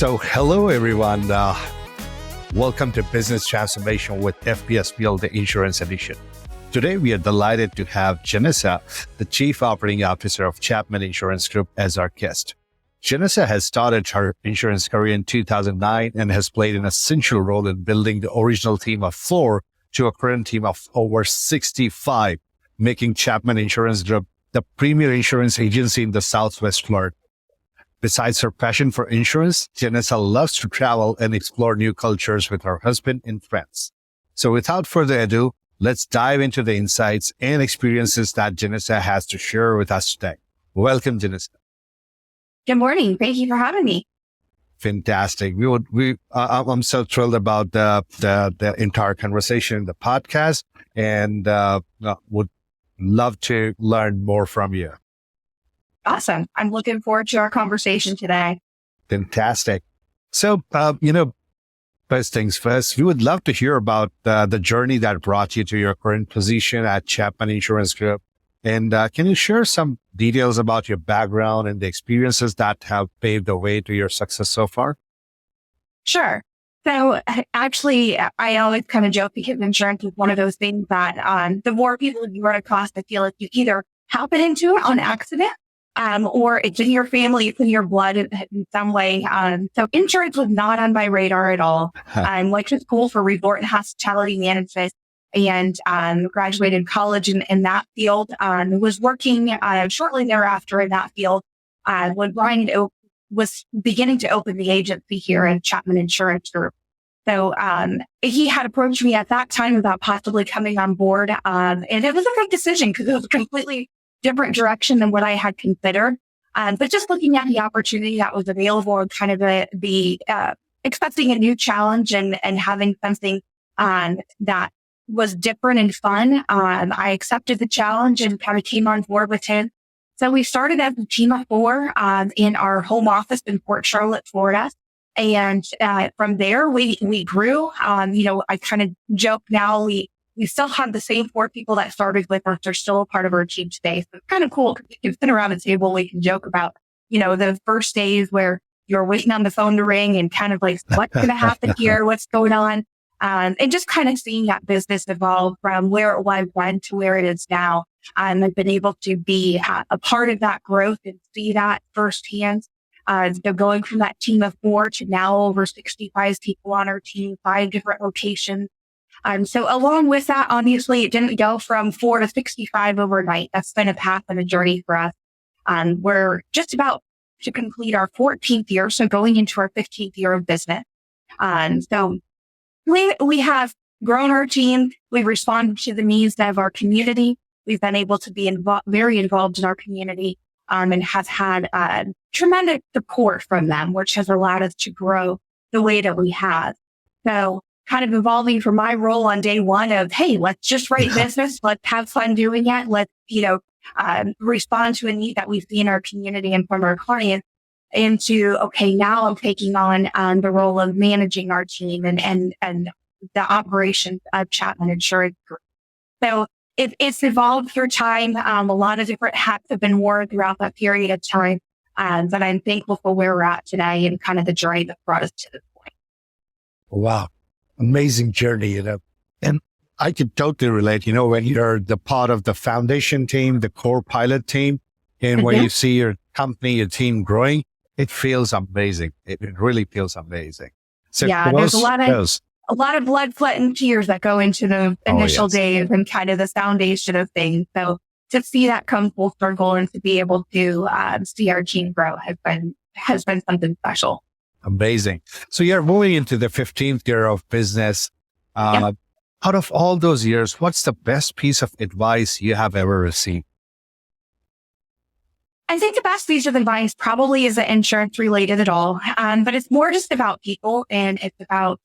So hello, everyone. Welcome to Business Transformation with FBSPL, the Insurance Edition. Today, we are delighted to have Janessa, the Chief Operating Officer of Chapman Insurance Group, as our guest. Janessa has started her insurance career in 2009 and has played an essential role in building the original team of 4 to a current team of over 65, making Chapman Insurance Group the premier insurance agency in the Southwest Florida. Besides her passion for insurance, Janessa loves to travel and explore new cultures with her husband and friends. So without further ado, let's dive into the insights and experiences that Janessa has to share with us today. Welcome, Janessa. Good morning. Thank you for having me. Fantastic. I'm so thrilled about the entire conversation in the podcast, and would love to learn more from you. Awesome. I'm looking forward to our conversation today. Fantastic. So, first things first, we would love to hear about the journey that brought you to your current position at Chapman Insurance Group. And can you share some details about your background and the experiences that have paved the way to your success so far? Sure. So actually, I always kind of joke because insurance is one of those things that the more people you run across, I feel like you either happen into it on accident, or it's in your family, it's in your blood in some way. So insurance was not on my radar at all. I went to school for resort and hospitality management and graduated college in that field. Was working shortly thereafter in that field when Brian was beginning to open the agency here at Chapman Insurance Group. So he had approached me at that time about possibly coming on board. And it was a big decision because it was a completely different direction than what I had considered. But just looking at the opportunity that was available and kind of the expecting a new challenge and having something that was different and fun, I accepted the challenge and kind of came on board with him. So we started as a team of 4 in our home office in Port Charlotte, Florida. And from there, we grew. I kind of joke now, we still have the same 4 people that started with us. They're still a part of our team today. So it's kind of cool. We can sit around a table. We can joke about, the first days where you're waiting on the phone to ring and kind of like, what's going to happen here? What's going on? And just kind of seeing that business evolve from where it was then to where it is now. I've been able to be a part of that growth and see that firsthand. So going from that team of 4 to now over 65 people on our team, 5 different locations. So along with that, obviously, it didn't go from 4 to 65 overnight. That's been a path and a journey for us. We're just about to complete our 14th year, so going into our 15th year of business. So we have grown our team. We've responded to the needs of our community. We've been able to be very involved in our community and have had tremendous support from them, which has allowed us to grow the way that we have. So kind of evolving from my role on day one of, hey, let's just write business. Let's have fun doing it. Let's, respond to a need that we see in our community and from our clients into, okay, now I'm taking on the role of managing our team and the operations of Chapman Insurance Group. So it's evolved through time. A lot of different hats have been worn throughout that period of time. But I'm thankful for where we're at today and kind of the journey that brought us to this point. Wow. Amazing journey, and I can totally relate, when you're the part of the foundation team, the core pilot team, and when you see your company, your team growing, it feels amazing. It really feels amazing. So there's a lot of blood, sweat, and tears that go into the initial days and kind of the foundation of things. So to see that come full circle and to be able to see our team grow has been something special. Amazing. So you're moving into the 15th year of business. Out of all those years, what's the best piece of advice you have ever received? I think the best piece of advice probably isn't insurance related at all. But it's more just about people and it's about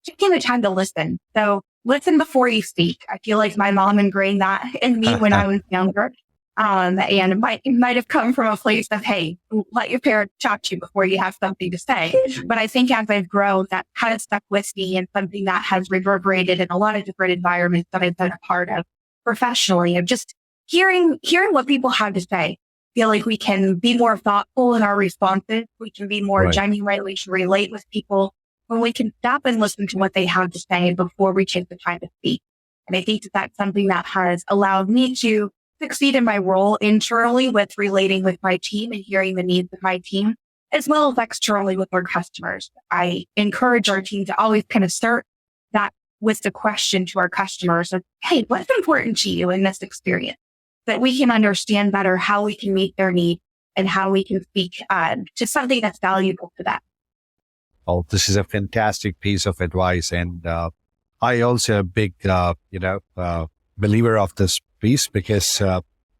taking the time to listen. So listen before you speak. I feel like my mom ingrained that in me when I was younger. And it might have come from a place of, hey, let your parents talk to you before you have something to say. But I think as I've grown, that kind of stuck with me and something that has reverberated in a lot of different environments that I've been a part of professionally, of just hearing what people have to say. feel like we can be more thoughtful in our responses. We can be more genuine. We can relate with people when we can stop and listen to what they have to say before we take the time to speak. And I think that that's something that has allowed me to succeed in my role internally with relating with my team and hearing the needs of my team, as well as externally with our customers. I encourage our team to always kind of start that with the question to our customers of, hey, what's important to you in this experience? That we can understand better how we can meet their need and how we can speak to something that's valuable to them. Oh, this is a fantastic piece of advice. And I also a big, believer of this piece because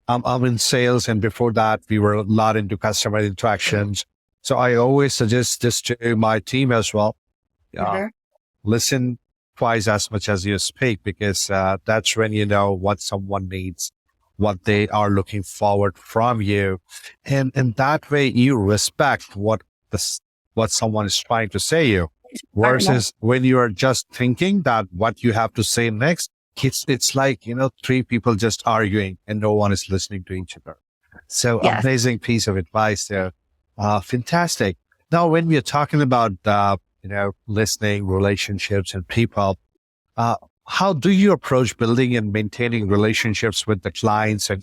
I'm in sales. And before that, we were a lot into customer interactions. So I always suggest this to my team as well. Listen twice as much as you speak, because that's when you know what someone needs, what they are looking forward from you. And in that way, you respect what someone is trying to say you, versus when you are just thinking that what you have to say next, it's like, three people just arguing and no one is listening to each other. So amazing piece of advice there. Fantastic. Now, when we are talking about, listening, relationships and people, how do you approach building and maintaining relationships with the clients and,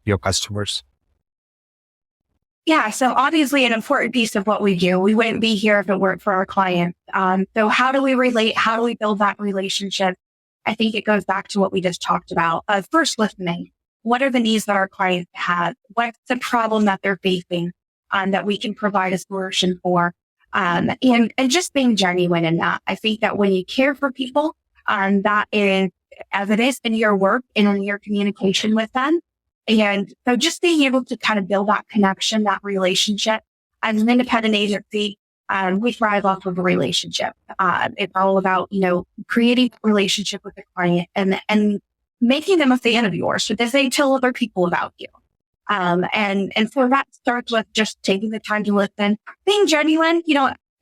your customers? Yeah. So obviously an important piece of what we do. We wouldn't be here if it weren't for our clients. So how do we relate? How do we build that relationship? I think it goes back to what we just talked about. First, listening. What are the needs that our clients have? What's the problem that they're facing that we can provide a solution for? And just being genuine in that. I think that when you care for people, that is as it is in your work and in your communication with them. And so just being able to kind of build that connection, that relationship. As an independent agency, we thrive off of a relationship. It's all about, creating a relationship with the client and making them a fan of yours so that they tell other people about you. And so that starts with just taking the time to listen, being genuine,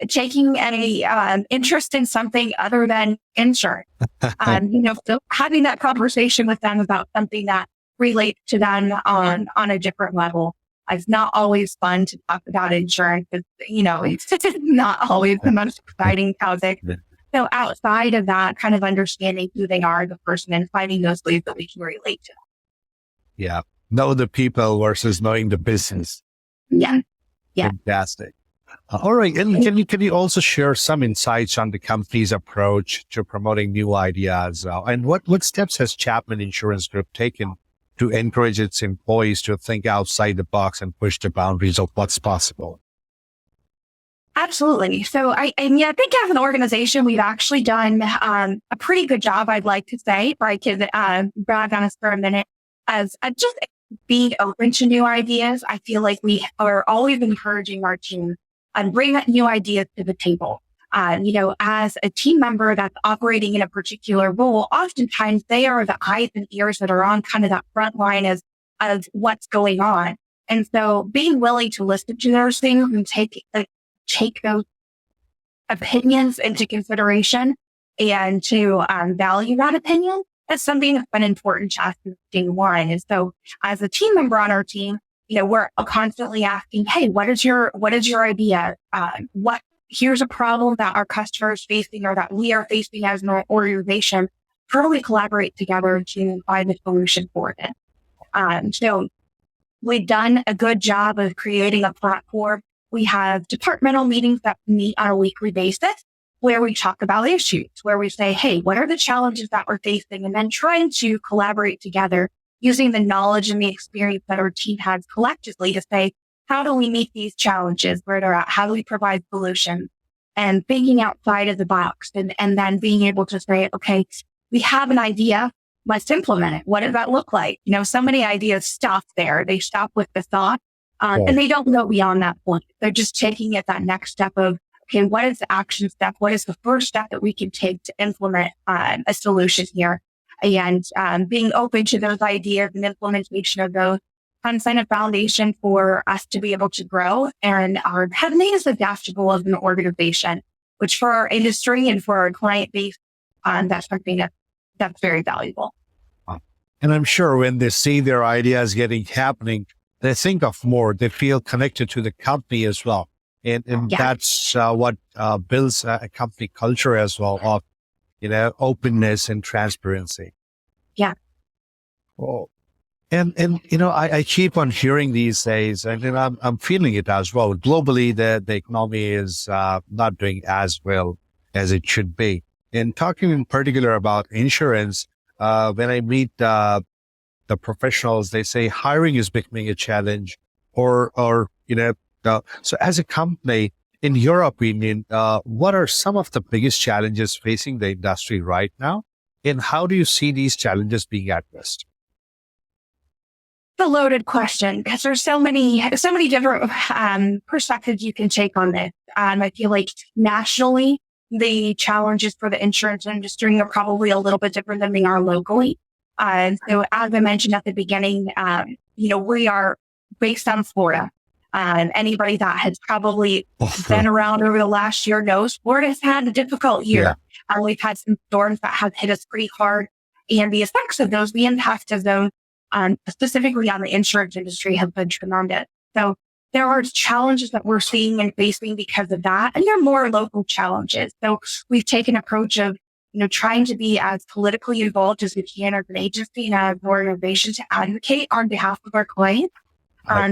taking any interest in something other than insurance. So having that conversation with them about something that relates to them on a different level. It's not always fun to talk about insurance. It's not always the most exciting topic. So outside of that, kind of understanding who they are, the person, and finding those ways that we can relate to. Yeah. Know the people versus knowing the business. Yeah. Fantastic. All right. And can you also share some insights on the company's approach to promoting new ideas? And what steps has Chapman Insurance Group taken to encourage its employees to think outside the box and push the boundaries of what's possible? Absolutely. So I think as an organization, we've actually done a pretty good job, I'd like to say, if I could brag on us for a minute, as just being open to new ideas. I feel like we are always encouraging our team and bring new ideas to the table. As a team member that's operating in a particular role, oftentimes they are the eyes and ears that are on kind of that front line of what's going on. And so being willing to listen to those things and take those opinions into consideration and to value that opinion is something that's been important to us since day one. And so as a team member on our team, we're constantly asking, hey, what is your idea? Here's a problem that our customer is facing or that we are facing as an organization. How do we collaborate together to find a solution for it? So we've done a good job of creating a platform. We have departmental meetings that meet on a weekly basis where we talk about issues, where we say, hey, what are the challenges that we're facing? And then trying to collaborate together using the knowledge and the experience that our team has collectively to say, how do we meet these challenges where they're at? How do we provide solutions? And thinking outside of the box and then being able to say, okay, we have an idea. Let's implement it. What does that look like? So many ideas stop there. They stop with the thought and they don't go beyond that point. They're just taking it that next step of, okay, what is the action step? What is the first step that we can take to implement a solution here? And being open to those ideas and implementation of those set a foundation for us to be able to grow and have made us adaptable as an organization, which for our industry and for our client base, that's something that's very valuable. And I'm sure when they see their ideas happening, they think of more, they feel connected to the company as well. And Yeah. that's what builds a company culture as well of, openness and transparency. Yeah. Oh. And I keep on hearing these days, and then I'm feeling it as well. Globally, the economy is not doing as well as it should be. And talking in particular about insurance, when I meet the professionals, they say hiring is becoming a challenge, or so as a company, in your opinion, what are some of the biggest challenges facing the industry right now, and how do you see these challenges being addressed? A loaded question because there's so many different perspectives you can take on this. I feel like nationally, the challenges for the insurance industry are probably a little bit different than they are locally. So as I mentioned at the beginning, we are based on Florida. Anybody that has probably been around over the last year knows Florida's had a difficult year. Yeah. We've had some storms that have hit us pretty hard, and the effects of those, the impact of those, specifically on the insurance industry, have been tremendous. So there are challenges that we're seeing and facing because of that, and they're more local challenges. So we've taken an approach of, trying to be as politically involved as we can as an agency and as an organization to advocate on behalf of our clients,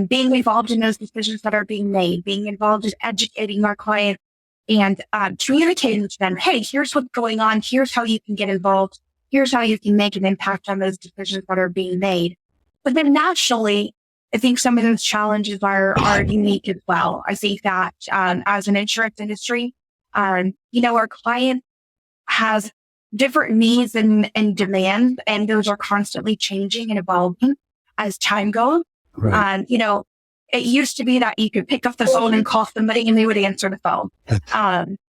being involved in those decisions that are being made, being involved in educating our clients and communicating to them, hey, here's what's going on, here's how you can get involved, here's how you can make an impact on those decisions that are being made. But then nationally, I think some of those challenges are unique as well. I think that as an insurance industry, our client has different needs and demands, and those are constantly changing and evolving as time goes. Right. It used to be that you could pick up the phone and call somebody and they would answer the phone.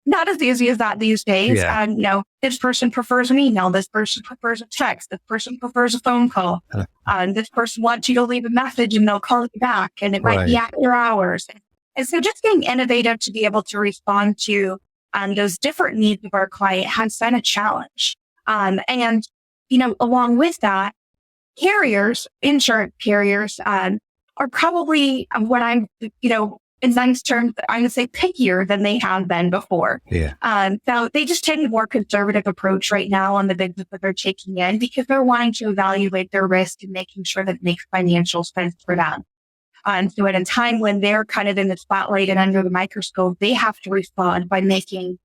Not as easy as that these days. Yeah. This person prefers an email. This person prefers a text. This person prefers a phone call. This person wants you to leave a message and they'll call you back, and it might be after hours. And so just being innovative to be able to respond to those different needs of our client has been a challenge. Along with that, insurance carriers, are probably what I'm, in nice terms, I would say pickier than they have been before. Yeah. So they just take a more conservative approach right now on the business that they're taking in because they're wanting to evaluate their risk and making sure that it makes financial sense for them. So at a time when they're kind of in the spotlight and under the microscope, they have to respond by making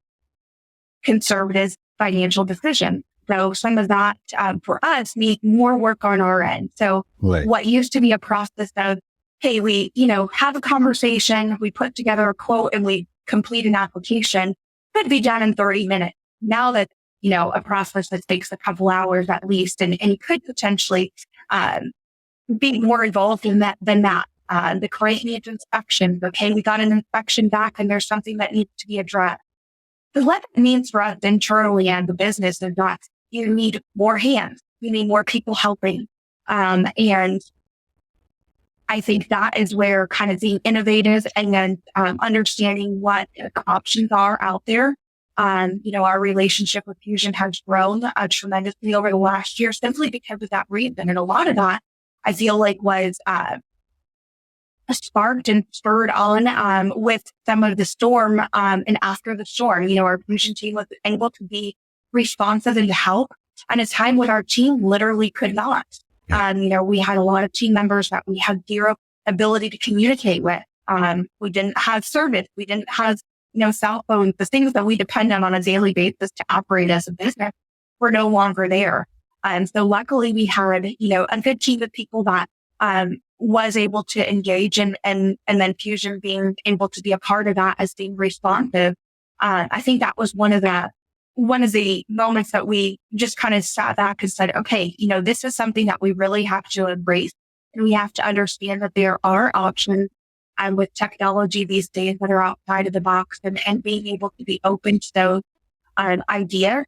conservative financial decisions. So some of that for us needs more work on our end. So what used to be a process of, hey, we, have a conversation, we put together a quote and we complete an application, could be done in 30 minutes. Now that, a process that takes a couple hours at least and could potentially be more involved in that than that. The client needs inspection. Okay, we got an inspection back and there's something that needs to be addressed. So what it means for us internally and the business is that you need more hands. You need more people helping. And I think that is where kind of being innovative and then understanding what the options are out there. Our relationship with Fusion has grown tremendously over the last year simply because of that reason. And a lot of that, I feel like, was sparked and spurred on with some of the storm and after the storm. Our Fusion team was able to be responsive and to help at a time when our team literally could not. We had a lot of team members that we had zero ability to communicate with. We didn't have service. We didn't have, cell phones. The things that we depend on a daily basis to operate as a business were no longer there. So luckily we had, a good team of people that was able to engage and then Fusion being able to be a part of that as being responsive. I think that was one of the moments that we just kind of sat back and said, okay, this is something that we really have to embrace. And we have to understand that there are options with technology these days that are outside of the box and being able to be open to those ideas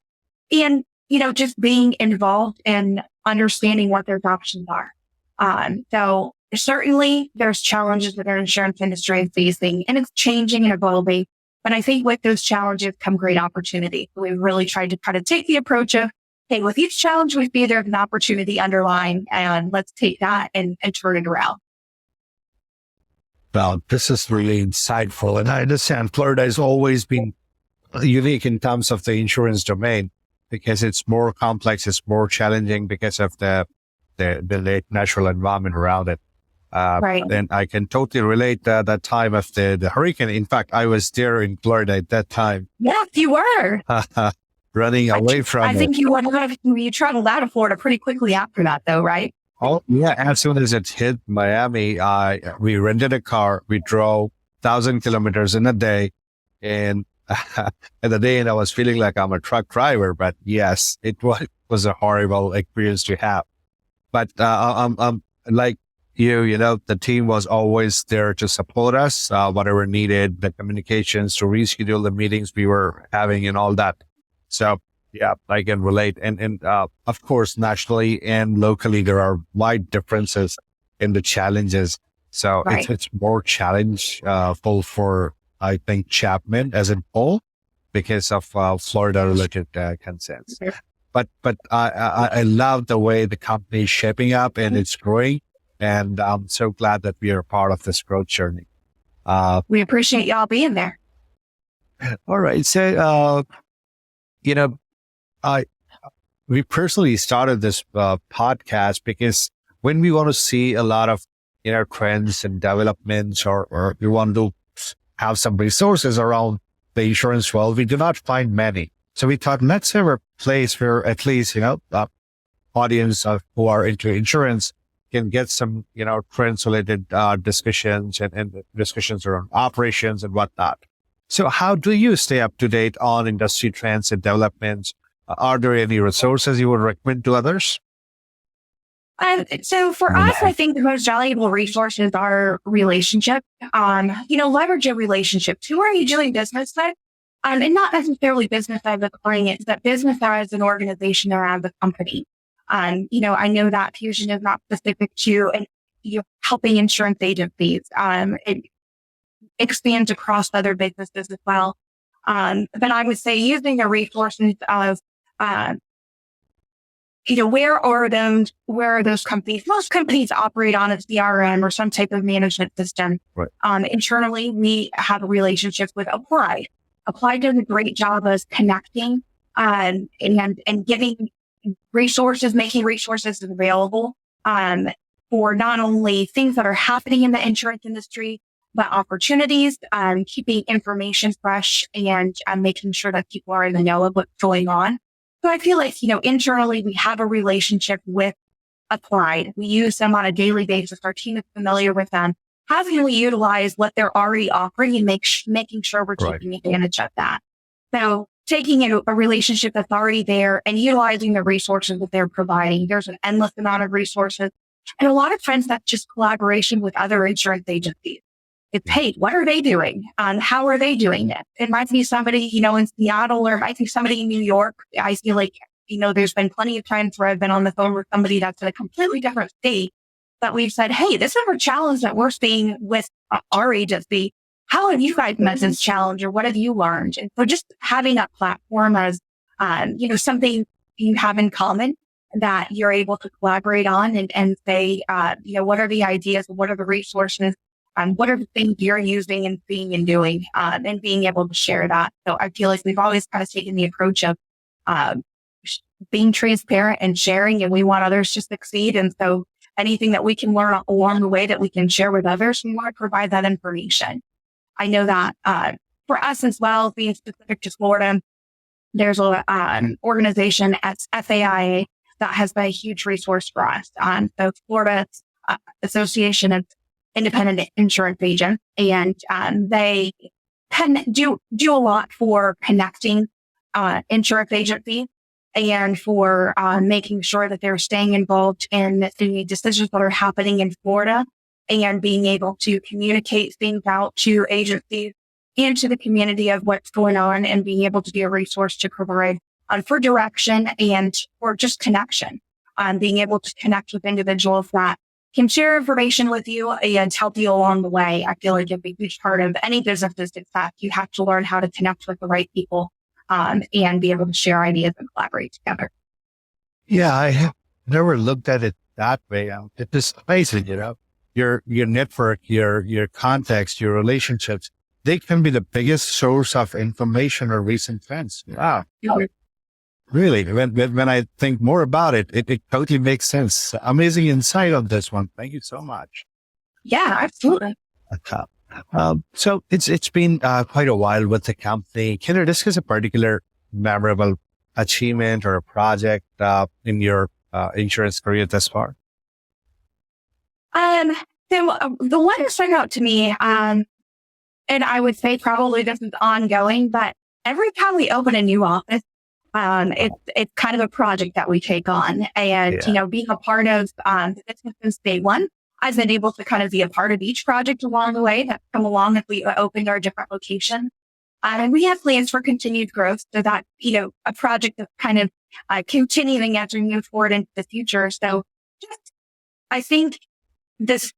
and, just being involved in understanding what those options are. So certainly there's challenges that our insurance industry is facing and it's changing and evolving. But I think with those challenges come great opportunity. We've really tried to kind of take the approach of, hey, with each challenge we see there's an opportunity underlying and let's take that and turn it around. Well, this is really insightful. And I understand Florida has always been unique in terms of the insurance domain because it's more complex, it's more challenging because of the natural environment around it. Right. Then I can totally relate that time of the hurricane. In fact, I was there in Florida at that time. Yes, you were. Running away from I it. think you traveled out of Florida pretty quickly after that, though, right? Oh, yeah. As soon as it hit Miami, we rented a car. We drove 1,000 kilometers in a day. And at the day, and I was feeling like I'm a truck driver. But yes, it was a horrible experience to have. But I'm like you know, the team was always there to support us, whatever needed, the communications to reschedule the meetings we were having and all that. So yeah, I can relate. And of course, nationally and locally, there are wide differences in the challenges. So Right. it's more challengeful for, I think, Chapman as a whole because of Florida related concerns. Sure. But I love the way the company is shaping up and it's growing. And I'm so glad that we are part of this growth journey. We appreciate y'all being there. All right. So, you know, we personally started this podcast because when we want to see a lot of, you know, trends and developments or we want to have some resources around the insurance world, we do not find many. So we thought, let's have a place where at least, you know, audience who are into insurance can get some, you know, trends related discussions and discussions around operations and whatnot. So how do you stay up to date on industry trends and developments? Are there any resources you would recommend to others? So for us, I think the most valuable resources are relationship. Leverage a relationship. Who are you doing business with? And not necessarily business as a client, but business as an organization around the company. I know that Fusion is not specific to helping insurance agencies. It expands across other businesses as well. But I would say using the resources of, where are those companies? Most companies operate on a CRM or some type of management system. Right. Internally, we have a relationship with Applied. Applied does a great job of connecting and giving resources, making resources available for not only things that are happening in the insurance industry, but opportunities, keeping information fresh and making sure that people are in the know of what's going on. So I feel like, internally we have a relationship with Applied. We use them on a daily basis. Our team is familiar with them. How can we utilize what they're already offering and making sure we're taking advantage of that? So taking a relationship that's already there and utilizing the resources that they're providing. There's an endless amount of resources. And a lot of times that's just collaboration with other insurance agencies. It's, hey, what are they doing? How are they doing it? It might be somebody, in Seattle, or it might be somebody in New York. I feel like, there's been plenty of times where I've been on the phone with somebody that's in a completely different state that we've said, hey, this is a challenge that we're seeing with our agency. How have you guys met this challenge, or what have you learned? And so just having that platform as, something you have in common that you're able to collaborate on and say, what are the ideas? What are the resources? What are the things you're using and seeing and doing, and being able to share that. So I feel like we've always kind of taken the approach of being transparent and sharing, and we want others to succeed. And so anything that we can learn along the way that we can share with others, we want to provide that information. I know that for us as well, being specific to Florida, there's an organization at FAIA that has been a huge resource for us. So Florida Association of Independent Insurance Agents, and they can do a lot for connecting insurance agencies and for making sure that they're staying involved in the decisions that are happening in Florida and being able to communicate things out to agencies and to the community of what's going on, and being able to be a resource to provide for direction and for just connection, being able to connect with individuals that can share information with you and help you along the way. I feel like a huge part of any business's success. You have to learn how to connect with the right people and be able to share ideas and collaborate together. Yeah, I have never looked at it that way. It is amazing, your network, your context, your relationships, they can be the biggest source of information or recent trends. Wow. Really, when I think more about it, it totally makes sense. Amazing insight on this one. Thank you so much. Yeah, absolutely. Okay. So it's been quite a while with the company. Can you discuss a particular memorable achievement or a project in your insurance career thus far? Um, the one that stuck out to me, and I would say probably this is ongoing, but every time we open a new office, it's kind of a project that we take on. And, Yeah. being a part of the business since day one, I've been able to kind of be a part of each project along the way that come along as we opened our different locations. And we have plans for continued growth so that, a project of kind of continuing as we move forward into the future. So just, I think this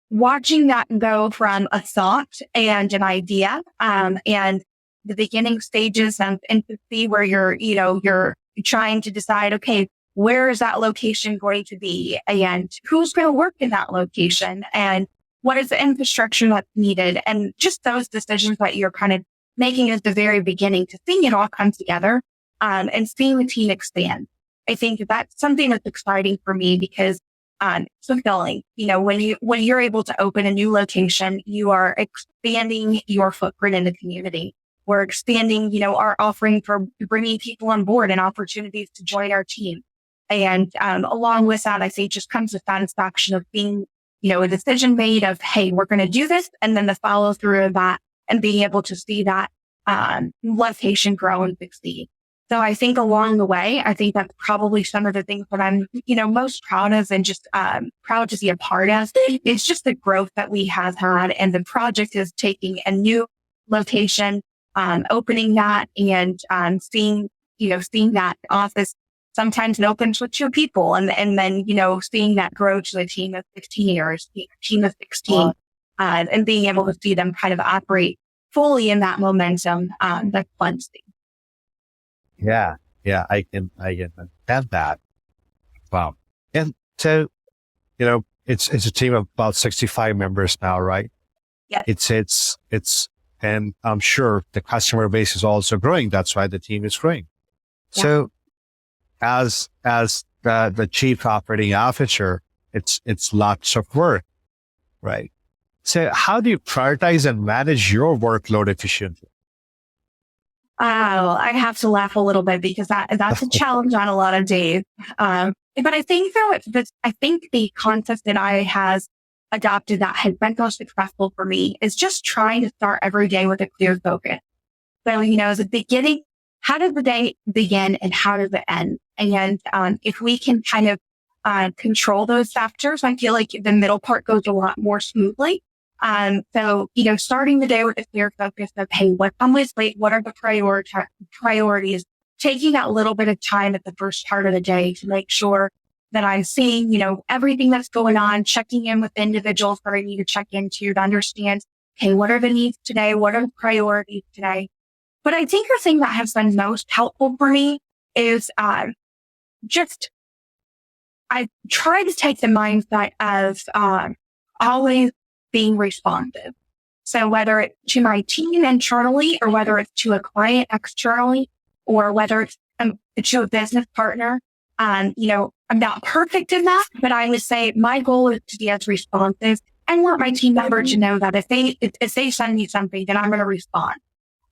watching that go from a thought and an idea, and the beginning stages of infancy where you're trying to decide, okay, where is that location going to be and who's going to work in that location and what is the infrastructure that's needed? And just those decisions that you're kind of making at the very beginning to seeing it all come together, and seeing the team expand. I think that's something that's exciting for me because it's fulfilling. When you're able to open a new location, you are expanding your footprint in the community. We're expanding, our offering for bringing people on board and opportunities to join our team. And along with that, I say just comes the satisfaction of being, a decision made of, hey, we're going to do this. And then the follow through of that and being able to see that location grow and succeed. So I think along the way, I think that's probably some of the things that I'm, most proud of and just proud to be a part of. It's just the growth that we have had, and the project is taking a new location, opening that, and seeing that office. Sometimes it opens with 2 people, and then seeing that grow to a team of 15 or a team of 16, and being able to see them kind of operate fully in that momentum. That's fun to see. Yeah. Yeah. I can understand that. Wow. And so, it's a team of about 65 members now, right? Yeah. It's, and I'm sure the customer base is also growing. That's why the team is growing. Yeah. So as the chief operating officer, it's lots of work, right? So how do you prioritize and manage your workload efficiently? Oh, I have to laugh a little bit because that's a challenge on a lot of days. But I think I think the concept that I has adopted that has been most successful for me is just trying to start every day with a clear focus. So, as a beginning, how does the day begin and how does it end? And if we can kind of control those factors, I feel like the middle part goes a lot more smoothly. So, starting the day with a clear focus of, hey, what's on my slate? What are the priorities? Taking that little bit of time at the first part of the day to make sure that I'm seeing, everything that's going on, checking in with individuals that I need to check into to understand, hey, what are the needs today? What are the priorities today? But I think the thing that has been most helpful for me is, I try to take the mindset of, always being responsive. So whether it's to my team internally or whether it's to a client externally or whether it's to a business partner, I'm not perfect in that, but I would say my goal is to be as responsive and want my team member to know that if they send me something, then I'm going to respond.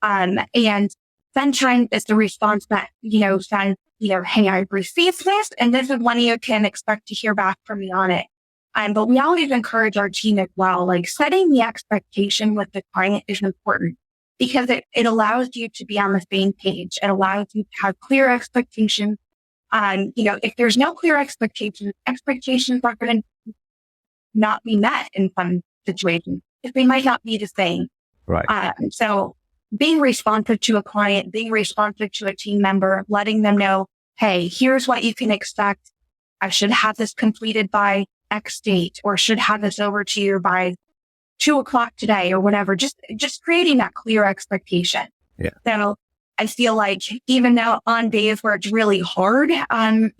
And sometimes it's the response that, says, hey, I've received this and this is when you can expect to hear back from me on it. But we always encourage our team as well, like setting the expectation with the client is important because it allows you to be on the same page. It allows you to have clear expectations. If there's no clear expectations are going to not be met in some situations. If they might not be the same. Right. So being responsive to a client, being responsive to a team member, letting them know, hey, here's what you can expect. I should have this completed by X date or should have this over to you by 2:00 today or whatever. Just creating that clear expectation. Yeah. So I feel like even though on days where it's really hard,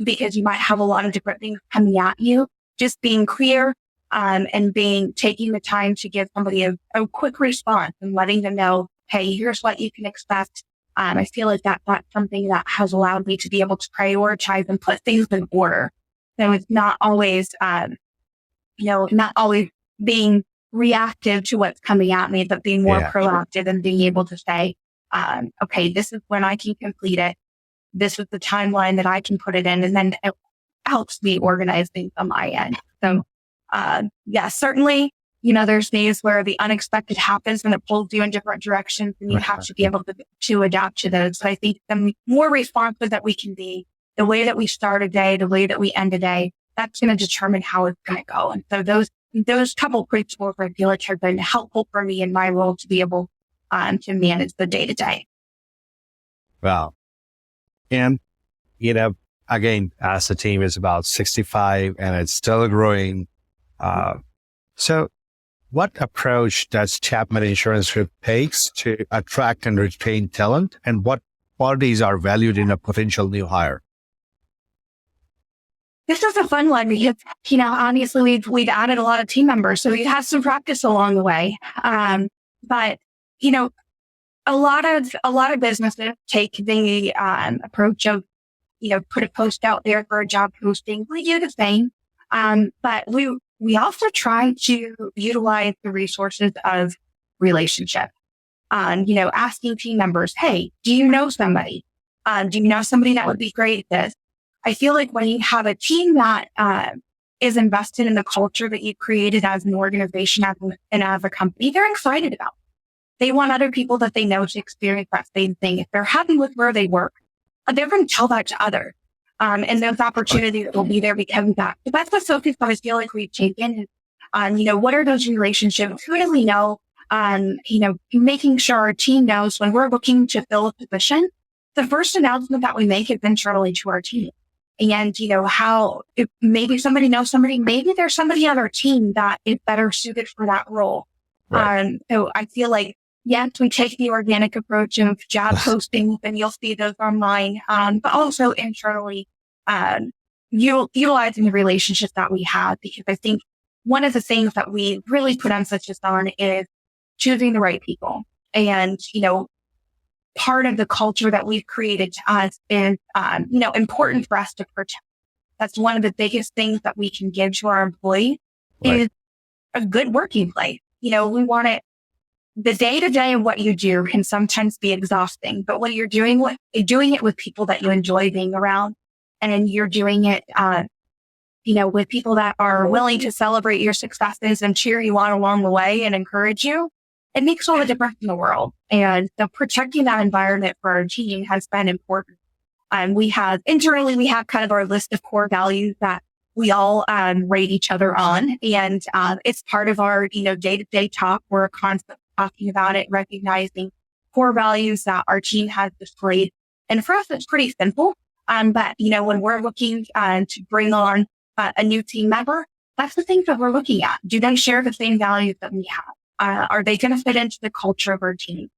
because you might have a lot of different things coming at you, just being clear, and taking the time to give somebody a quick response and letting them know, hey, here's what you can expect. I feel like that's something that has allowed me to be able to prioritize and put things in order. So it's not always, not always being reactive to what's coming at me, but being more proactive and being able to say, okay, this is when I can complete it. This is the timeline that I can put it in. And then it helps me organize things on my end. So, certainly, there's days where the unexpected happens and it pulls you in different directions and you have to be able to adapt to those. So I think the more responsive that we can be, the way that we start a day, the way that we end a day, that's going to determine how it's going to go. And so those couple principles I feel like have been helpful for me in my role to be able to manage the day to day. Wow. And, again, as the team is about 65 and it's still growing. So what approach does Chapman Insurance Group takes to attract and retain talent, and what qualities are valued in a potential new hire? This is a fun one because, obviously we've added a lot of team members, so we've had some practice along the way. But, a lot of businesses take the approach of, put a post out there for a job posting. We do the same. But we also try to utilize the resources of relationship. Asking team members, hey, do you know somebody? Do you know somebody that would be great at this? I feel like when you have a team that is invested in the culture that you've created as an organization and as a company, they're excited about it. They want other people that they know to experience that same thing. If they're happy with where they work, they're going to tell that to others. And those opportunities will be there because of that. But that's the focus that I feel like we've taken on, what are those relationships? Who do we know? Making sure our team knows when we're looking to fill a position, the first announcement that we make is internally to our team. And, how if maybe somebody knows somebody, maybe there's somebody on our team that is better suited for that role. Right. So I feel like, yes, we take the organic approach of job postings and you'll see those online, but also internally, utilizing the relationships that we have, because I think one of the things that we really put emphasis on is choosing the right people. And, part of the culture that we've created to us is, important for us to protect. That's one of the biggest things that we can give to our employees is a good working place. We want it. The day to day of what you do can sometimes be exhausting, but when you're doing it with people that you enjoy being around, and you're doing it, with people that are willing to celebrate your successes and cheer you on along the way and encourage you, it makes all the difference in the world. And so protecting that environment for our team has been important. We have kind of our list of core values that we all rate each other on. And it's part of our, day-to-day talk. We're constantly talking about it, recognizing core values that our team has displayed. And for us, it's pretty simple. But, when we're looking to bring on a new team member, that's the things that we're looking at. Do they share the same values that we have? Are they going to fit into the culture of our team?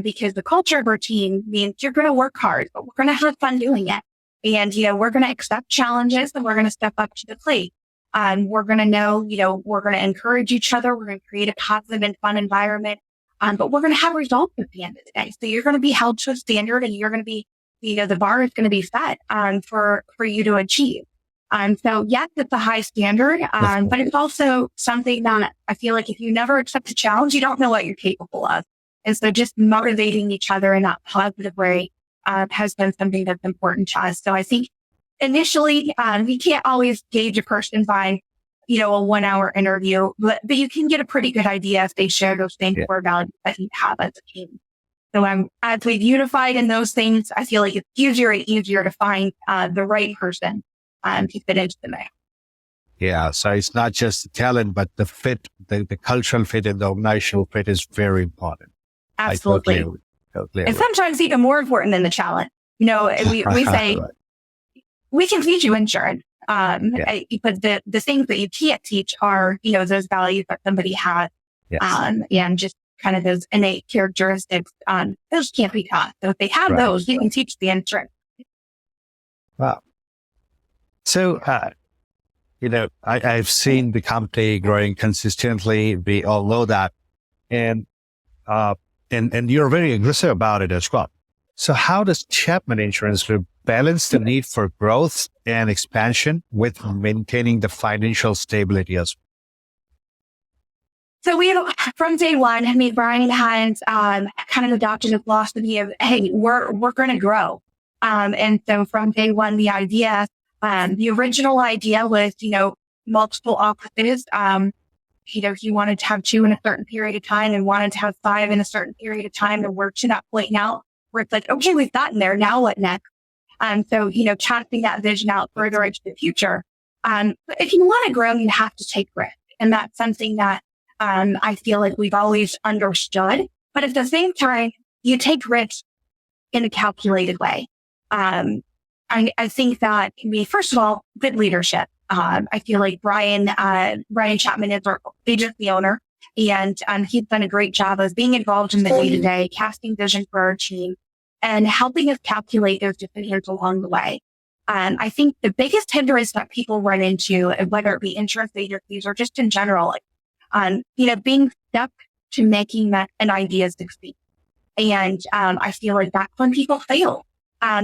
Because the culture of our team means you're going to work hard, but we're going to have fun doing it. And, we're going to accept challenges and we're going to step up to the plate. We're going to know, we're going to encourage each other. We're going to create a positive and fun environment. But we're going to have results at the end of the day. So you're going to be held to a standard and you're going to be, the bar is going to be set, for you to achieve. So yes, it's a high standard, but it's also something that I feel like if you never accept a challenge, you don't know what you're capable of. And so just motivating each other in that positive way, has been something that's important to us. So I think initially, you can't always gauge a person by, a 1-hour interview, but you can get a pretty good idea if they share those same core values that you have as a team. So as we've unified in those things, I feel like it's easier and easier to find the right person to fit into the mix. Yeah. So it's not just the talent, but the fit, the cultural fit and the organizational fit is very important. Absolutely. Totally and sometimes even more important than the challenge. We say, we can teach you insurance. But the things that you can't teach are, those values that somebody has. Yes. And just kind of those innate characteristics, those can't be taught. So if they have those, you can teach the insurance. Wow. So, I've seen the company growing consistently. We all know that. And, and you're very aggressive about it as well. So how does Chapman Insurance Group balance the need for growth and expansion with maintaining the financial stability as well? So from day one, I mean, Brian has kind of adopted a philosophy of, hey, we're going to grow. And so from day one, the original idea was, multiple offices. He wanted to have 2 in a certain period of time and wanted to have 5 in a certain period of time. And we're to that point now where it's like, okay, we've gotten there. Now what next? So, casting that vision out further into the future. But if you want to grow, you have to take risk. And that's something that I feel like we've always understood. But at the same time, you take risks in a calculated way. I think that can be, first of all, good leadership. I feel like Brian Chapman is our agency owner, and he's done a great job of being involved in the day-to-day, casting vision for our team, and helping us calculate those decisions along the way. I think the biggest hindrance that people run into, whether it be insurance agencies or just in general, being stuck to making an idea succeed. And I feel like that's when people fail.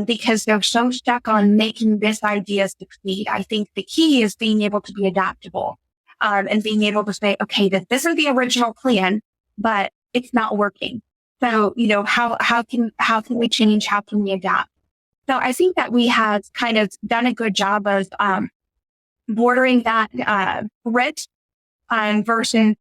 Because they're so stuck on making this idea succeed. I think the key is being able to be adaptable, and being able to say, okay, this is the original plan, but it's not working. So, how can we change? How can we adapt? So I think that we have kind of done a good job of, bordering that, risk, versus,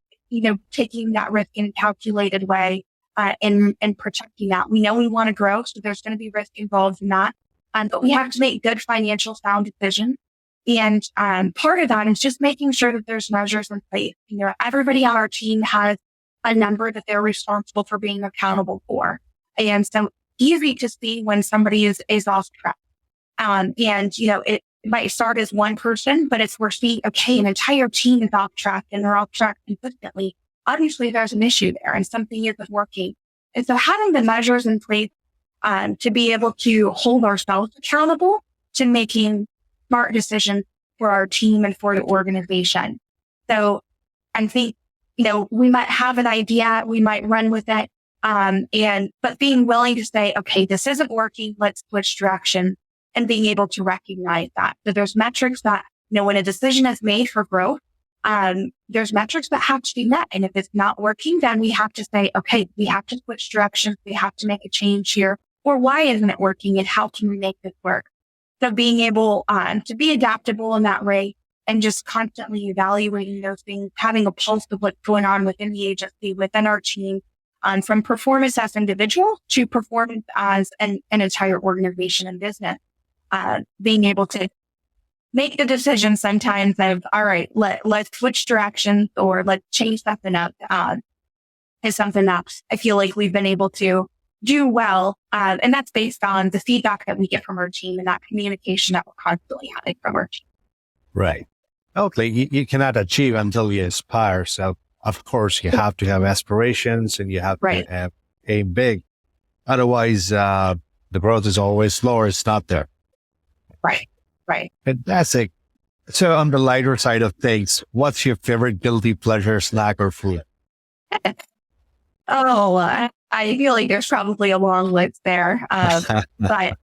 taking that risk in a calculated way. And protecting that. We know we want to grow, so there's going to be risk involved in that. But we have to make good financial sound decisions. And part of that is just making sure that there's measures in place. Everybody on our team has a number that they're responsible for being accountable for. And so easy to see when somebody is off track. It might start as one person, but we're seeing, okay, an entire team is off track and they're off track consistently. Obviously, there's an issue there and something isn't working. And so having the measures in place to be able to hold ourselves accountable to making smart decisions for our team and for the organization. So I think, we might have an idea, we might run with it, but being willing to say, okay, this isn't working, let's switch direction, and being able to recognize that. So there's metrics that, when a decision is made for growth, there's metrics that have to be met. And if it's not working, then we have to say, okay, we have to switch directions. We have to make a change here. Or why isn't it working? And how can we make this work? So being able to be adaptable in that way and just constantly evaluating those things, having a pulse of what's going on within the agency, within our team, from performance as individuals to performance as an entire organization and business, being able to make the decision sometimes of, all right, let's switch directions or let's change something up, is something that I feel like we've been able to do well. And that's based on the feedback that we get from our team and that communication that we're constantly having from our team. Right. Okay. You cannot achieve until you aspire. So of course you have to have aspirations and you have to have aim big. Otherwise, the growth is always slower. It's not there. Right. Fantastic. So on the lighter side of things, what's your favorite guilty pleasure snack or food? I feel like there's probably a long list there. But,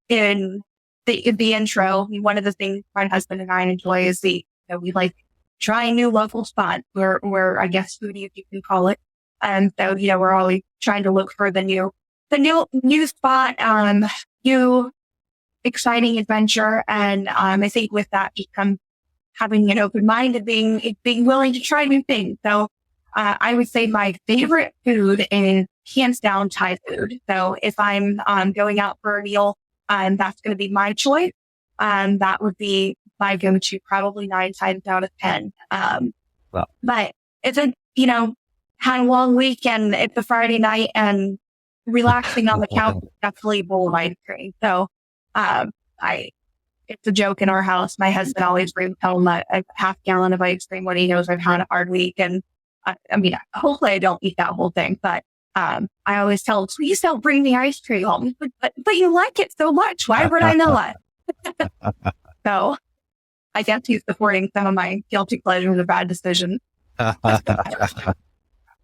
in the intro, one of the things my husband and I enjoy is we like trying new local spots where I guess foodie, if you can call it. And so, we're always trying to look for the new spot, new exciting adventure. And I think with that just comes having an open mind and being willing to try new things. So I would say my favorite food is hands down Thai food. So if I'm going out for a meal, that's going to be my choice. That would be my go-to probably 9 times out of 10. Wow. But it's had a long week and it's a Friday night and relaxing on the couch, definitely a bowl of ice cream. So it's a joke in our house. My husband always brings home a half gallon of ice cream when he knows I've had a hard week. And hopefully I don't eat that whole thing, but I always tell him, please don't bring the ice cream home. But you like it so much. Why would I not? So I guess he's supporting some of my guilty pleasures or bad decisions.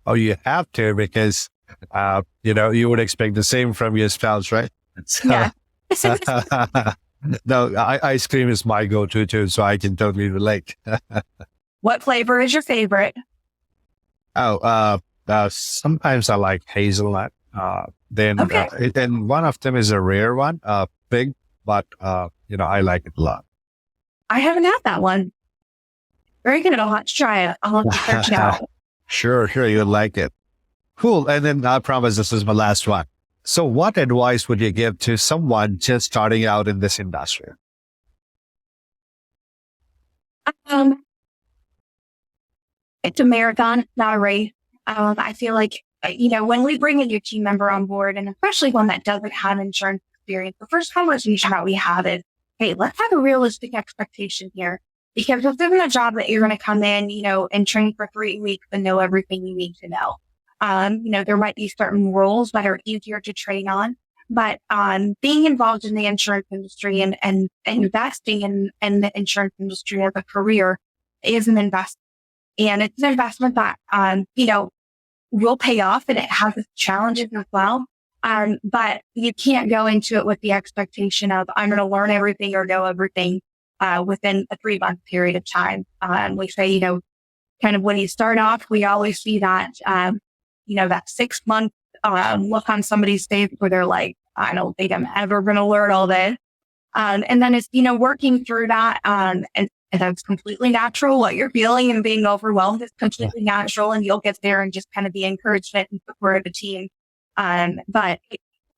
Oh, you have to because, you would expect the same from your spouse, right? Yeah. No, ice cream is my go-to too, so I can totally relate. What flavor is your favorite? Sometimes I like hazelnut. Okay. And one of them is a rare one, big, but I like it a lot. I haven't had that one. Very good. I'll have to try it. I'll have to search it out. Sure, you'll like it. Cool. And then I promise this is my last one. So what advice would you give to someone just starting out in this industry? It's a marathon, not a race. I feel like, when we bring a new team member on board, and especially one that doesn't have insurance experience, the first conversation that we have is, hey, let's have a realistic expectation here. Because this isn't a job that you're going to come in, and train for 3 weeks and know everything you need to know. There might be certain roles that are easier to train on, but being involved in the insurance industry and investing in the insurance industry as a career is an investment. And it's an investment that, will pay off, and it has its challenges as well. But you can't go into it with the expectation of, I'm going to learn everything or know everything within a 3-month period of time. We say, kind of when you start off, we always see that, that 6-month look on somebody's face where they're like, I don't think I'm ever going to learn all this. And then it's, working through that. And that's completely natural. What you're feeling and being overwhelmed is completely natural, and you'll get there and just kind of be encouragement and support of the team. But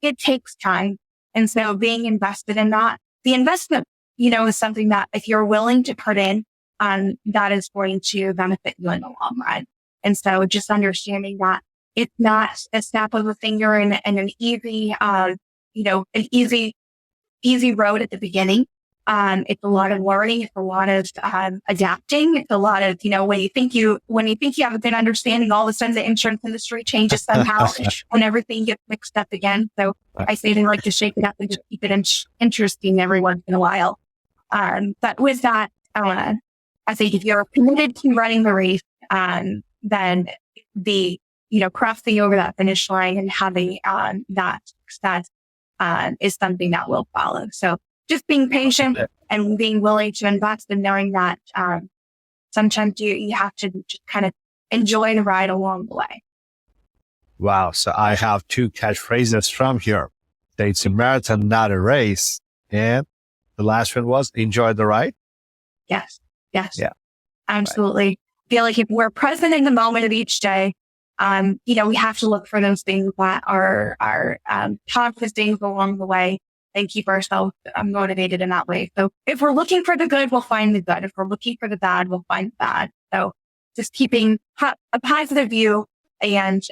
it takes time. And so being invested in that, the investment, is something that if you're willing to put in, that is going to benefit you in the long run. And so just understanding that it's not a snap of a finger and an easy, an easy road at the beginning. It's a lot of learning. It's a lot of adapting. It's a lot of, when you think you have a good understanding, all of a sudden the insurance industry changes somehow and everything gets mixed up again. So I say they like to shake it up and just keep it interesting every once in a while. But with that, I think if you're committed to running the race, then the, crossing over that finish line and having that success is something that will follow. So just being patient and being willing to invest and knowing that sometimes you have to just kind of enjoy the ride along the way. Wow. So I have 2 catchphrases from here. It's a marathon, not a race. And the last one was enjoy the ride. Yes. Yeah. Absolutely. Right. I feel like if we're present in the moment of each day, we have to look for those things that are positive things along the way and keep ourselves motivated in that way. So if we're looking for the good, we'll find the good. If we're looking for the bad, we'll find the bad. So just keeping a positive view and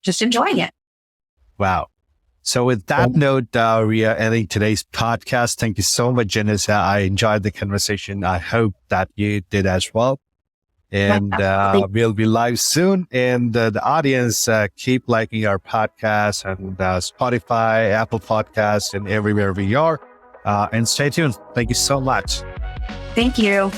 just enjoying it. Wow. So with that note, we are ending today's podcast. Thank you so much, Janessa. I enjoyed the conversation. I hope that you did as well. And we'll be live soon. And the audience, keep liking our podcast and Spotify, Apple Podcasts, and everywhere we are. And stay tuned. Thank you so much. Thank you.